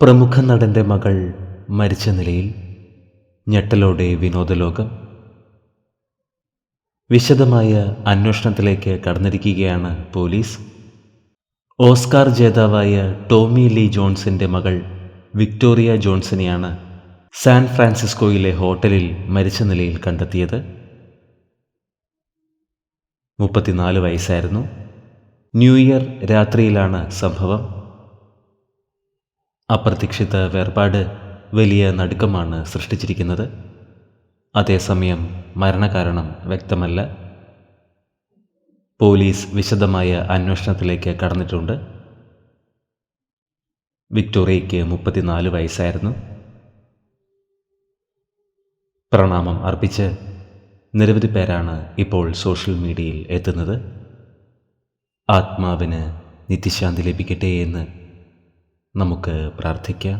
പ്രമുഖ നടൻ്റെ മകൾ മരിച്ച നിലയിൽ, ഞെട്ടലോടെ വിനോദലോകം. വിശദമായ അന്വേഷണത്തിലേക്ക് കടന്നിരിക്കുകയാണ് പോലീസ്. ഓസ്കാർ ജേതാവായ ടോമി ലീ ജോൺസിൻ്റെ മകൾ വിക്ടോറിയ ജോൺസിനെയാണ് സാൻ ഫ്രാൻസിസ്കോയിലെ ഹോട്ടലിൽ മരിച്ച നിലയിൽ കണ്ടെത്തിയത്. 34 വയസ്സായിരുന്നു. ന്യൂ ഇയർ രാത്രിയിലാണ് സംഭവം. അപ്രതീക്ഷിത വേർപാട് വലിയ നടുക്കമാണ് സൃഷ്ടിച്ചിരിക്കുന്നത്. അതേസമയം മരണകാരണം വ്യക്തമല്ല. പോലീസ് വിശദമായ അന്വേഷണത്തിലേക്ക് കടന്നിട്ടുണ്ട്. വിക്ടോറിയയ്ക്ക് 34 വയസ്സായിരുന്നു. പ്രണാമം അർപ്പിച്ച് നിരവധി പേരാണ് ഇപ്പോൾ സോഷ്യൽ മീഡിയയിൽ എത്തുന്നത്. ആത്മാവിന് നിത്യശാന്തി ലഭിക്കട്ടെ എന്ന് നമുക്ക് പ്രാർത്ഥിക്കാം.